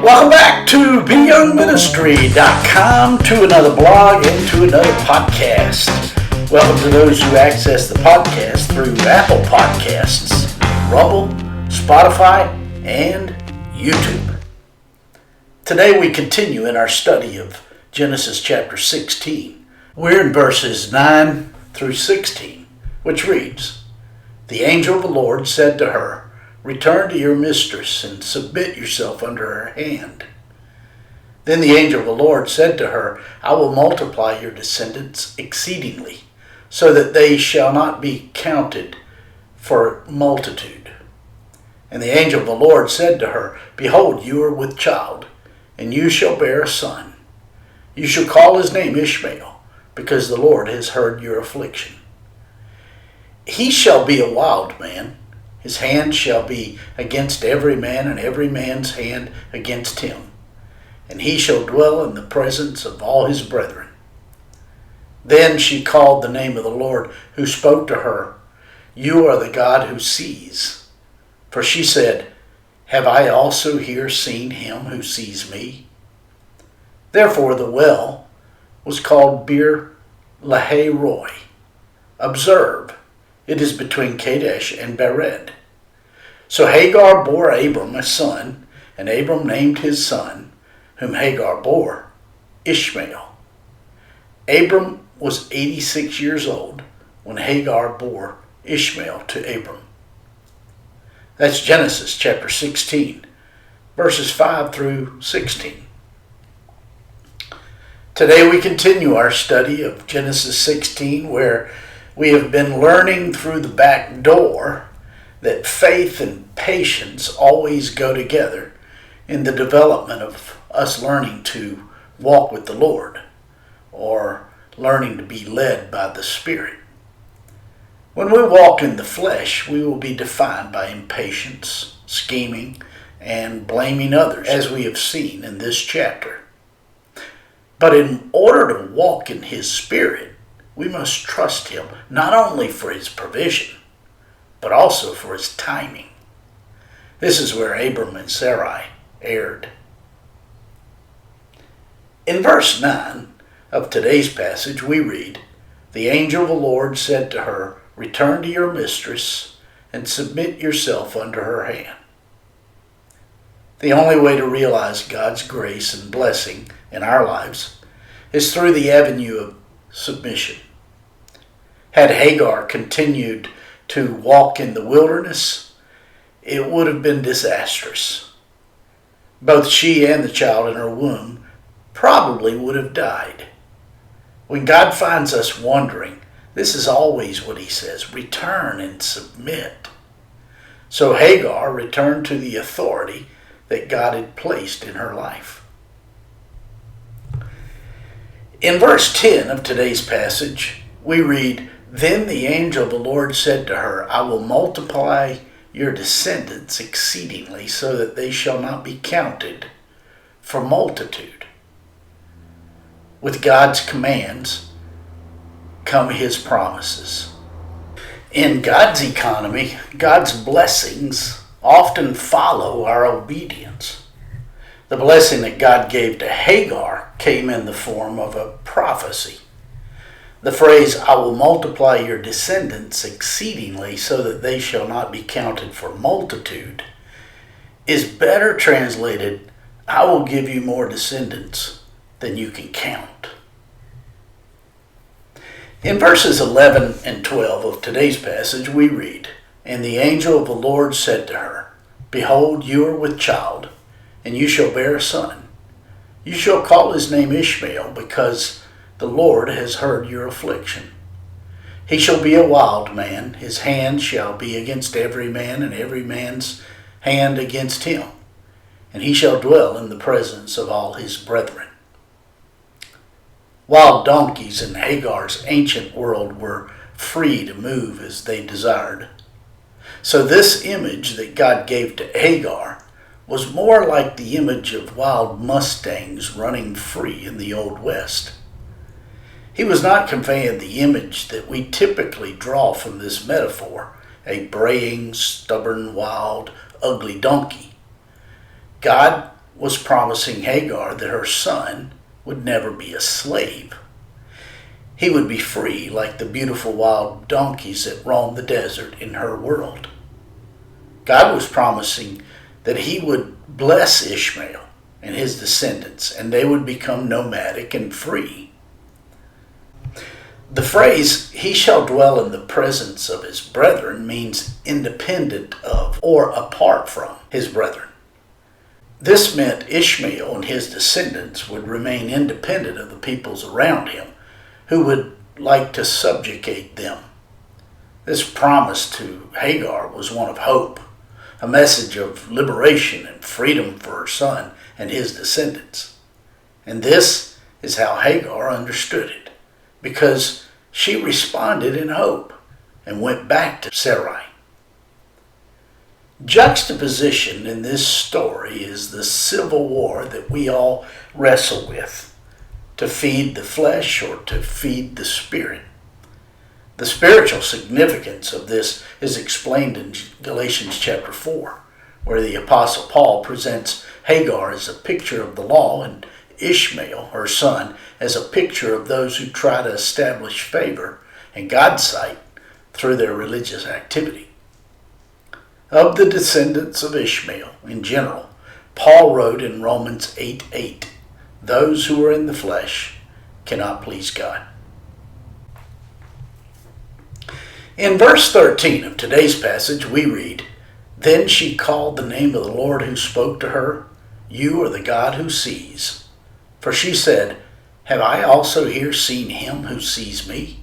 Welcome back to BYoungMinistry.com, to another blog and to another podcast. Welcome to those who access the podcast through Apple Podcasts, Rumble, Spotify, and YouTube. Today we continue in our study of Genesis chapter 16. We're in verses 9 through 16, which reads, "The angel of the Lord said to her, 'Return to your mistress and submit yourself under her hand.' Then the angel of the Lord said to her, 'I will multiply your descendants exceedingly, so that they shall not be counted for multitude.' And the angel of the Lord said to her, 'Behold, you are with child, and you shall bear a son. You shall call his name Ishmael, because the Lord has heard your affliction. He shall be a wild man. His hand shall be against every man, and every man's hand against him. And he shall dwell in the presence of all his brethren.' Then she called the name of the Lord who spoke to her, 'You are the God who sees.' For she said, 'Have I also here seen him who sees me?' Therefore the well was called Bir Lahai Roi. Observe, it is between Kadesh and Bered. So Hagar bore Abram a son, and Abram named his son, whom Hagar bore, Ishmael. Abram was 86 years old when Hagar bore Ishmael to Abram." That's Genesis chapter 16, verses 5 through 16. Today we continue our study of Genesis 16, where we have been learning through the back door that faith and patience always go together in the development of us learning to walk with the Lord, or learning to be led by the Spirit. When we walk in the flesh, we will be defined by impatience, scheming, and blaming others, as we have seen in this chapter. But in order to walk in His Spirit, we must trust Him not only for His provision, but also for His timing. This is where Abram and Sarai erred. In verse 9 of today's passage, we read, "The angel of the Lord said to her, 'Return to your mistress and submit yourself under her hand.'" The only way to realize God's grace and blessing in our lives is through the avenue of submission. Had Hagar continued to walk in the wilderness, it would have been disastrous. Both she and the child in her womb probably would have died. When God finds us wandering, this is always what He says: return and submit. So Hagar returned to the authority that God had placed in her life. In verse 10 of today's passage, we read, "Then the angel of the Lord said to her, 'I will multiply your descendants exceedingly, so that they shall not be counted for multitude.'" With God's commands come His promises. In God's economy, God's blessings often follow our obedience. The blessing that God gave to Hagar came in the form of a prophecy. The phrase, "I will multiply your descendants exceedingly, so that they shall not be counted for multitude," is better translated, "I will give you more descendants than you can count." In verses 11 and 12 of today's passage, we read, "And the angel of the Lord said to her, 'Behold, you are with child, and you shall bear a son. You shall call his name Ishmael, because the Lord has heard your affliction. He shall be a wild man. His hand shall be against every man, and every man's hand against him. And he shall dwell in the presence of all his brethren." Wild donkeys in Hagar's ancient world were free to move as they desired. So this image that God gave to Hagar was more like the image of wild mustangs running free in the Old West. He was not conveying the image that we typically draw from this metaphor, a braying, stubborn, wild, ugly donkey. God was promising Hagar that her son would never be a slave. He would be free like the beautiful wild donkeys that roam the desert in her world. God was promising that he would bless Ishmael and his descendants, and they would become nomadic and free. The phrase, "he shall dwell in the presence of his brethren," means independent of or apart from his brethren. This meant Ishmael and his descendants would remain independent of the peoples around him who would like to subjugate them. This promise to Hagar was one of hope, a message of liberation and freedom for her son and his descendants. And this is how Hagar understood it, because she responded in hope and went back to Sarai. Juxtaposition in this story is the civil war that we all wrestle with, to feed the flesh or to feed the spirit. The spiritual significance of this is explained in Galatians chapter 4, where the Apostle Paul presents Hagar as a picture of the law and Ishmael, her son, as a picture of those who try to establish favor in God's sight through their religious activity. Of the descendants of Ishmael in general, Paul wrote in Romans 8:8, "Those who are in the flesh cannot please God." In verse 13 of today's passage, we read, "Then she called the name of the Lord who spoke to her, 'You are the God who sees.' For she said, 'Have I also here seen him who sees me?'"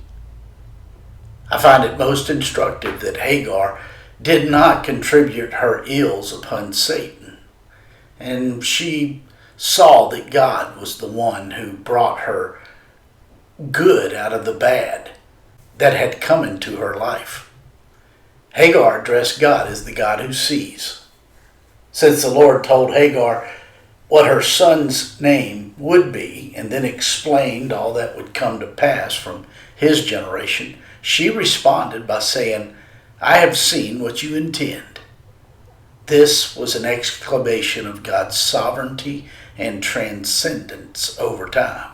I find it most instructive that Hagar did not contribute her ills upon Satan, and she saw that God was the one who brought her good out of the bad that had come into her life. Hagar addressed God as the God who sees. Since the Lord told Hagar what her son's name would be and then explained all that would come to pass from his generation, she responded by saying, "I have seen what you intend." This was an exclamation of God's sovereignty and transcendence over time.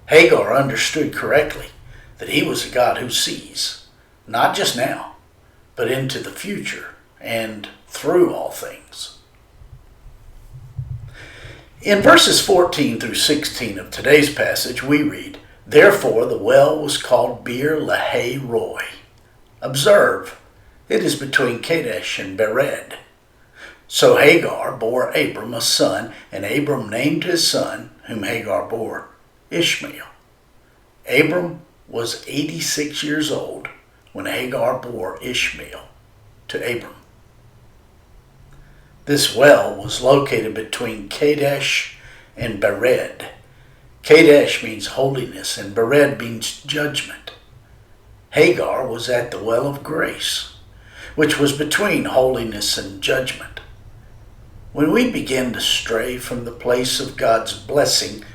Hagar understood correctly that he was a God who sees, not just now, but into the future and through all things. In verses 14 through 16 of today's passage, we read, "Therefore the well was called Beer Lahai Roi." Observe, it is between Kadesh and Bered. So Hagar bore Abram a son, and Abram named his son, whom Hagar bore, Ishmael. Abram was 86 years old when Hagar bore Ishmael to Abram. This well was located between Kadesh and Bered. Kadesh means holiness, and Bered means judgment. Hagar was at the well of grace, which was between holiness and judgment. When we begin to stray from the place of God's blessing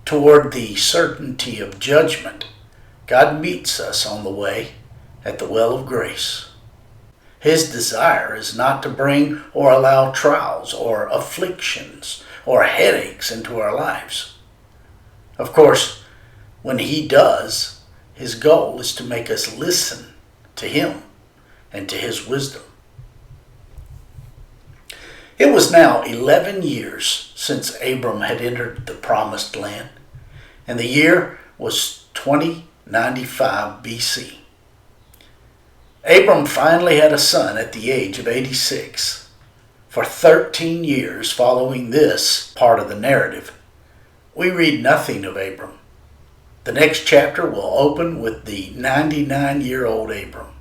toward the certainty of judgment, God meets us on the way at the well of grace. His desire is not to bring or allow trials or afflictions or headaches into our lives. Of course, when he does, his goal is to make us listen to him and to his wisdom. It was now 11 years since Abram had entered the promised land, and the year was 2095 BC. Abram finally had a son at the age of 86. For 13 years following this part of the narrative, we read nothing of Abram. The next chapter will open with the 99-year-old Abram.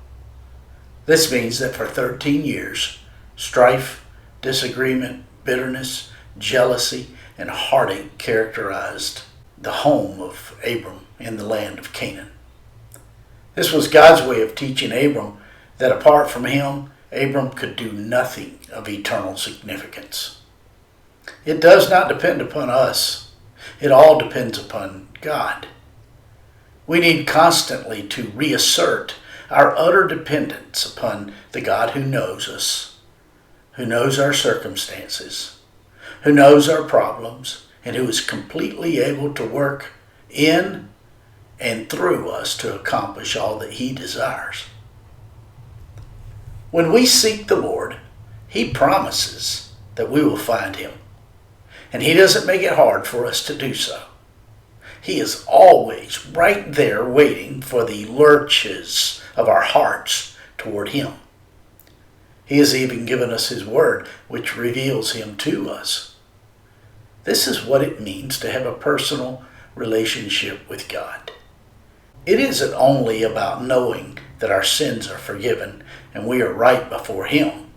This means that for 13 years, strife, disagreement, bitterness, jealousy, and heartache characterized the home of Abram in the land of Canaan. This was God's way of teaching Abram that apart from him, Abram could do nothing of eternal significance. It does not depend upon us. It all depends upon God. We need constantly to reassert our utter dependence upon the God who knows us, who knows our circumstances, who knows our problems, and who is completely able to work in and through us to accomplish all that He desires. When we seek the Lord, He promises that we will find Him, and He doesn't make it hard for us to do so. He is always right there waiting for the lurches of our hearts toward Him. He has even given us His Word, which reveals Him to us. This is what it means to have a personal relationship with God. It isn't only about knowing that our sins are forgiven and we are right before Him.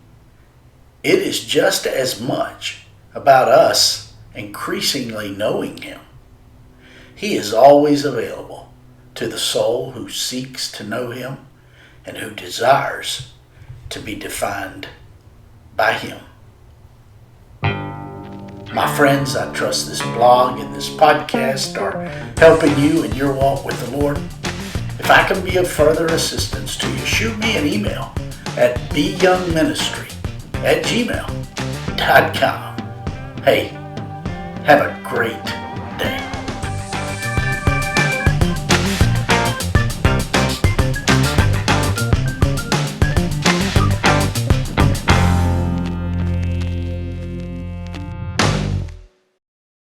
It is just as much about us increasingly knowing Him. He is always available to the soul who seeks to know Him and who desires to be defined by Him. My friends, I trust this blog and this podcast are helping you in your walk with the Lord. If I can be of further assistance to you, shoot me an email at BYoungMinistry@gmail.com. Hey, have a great day.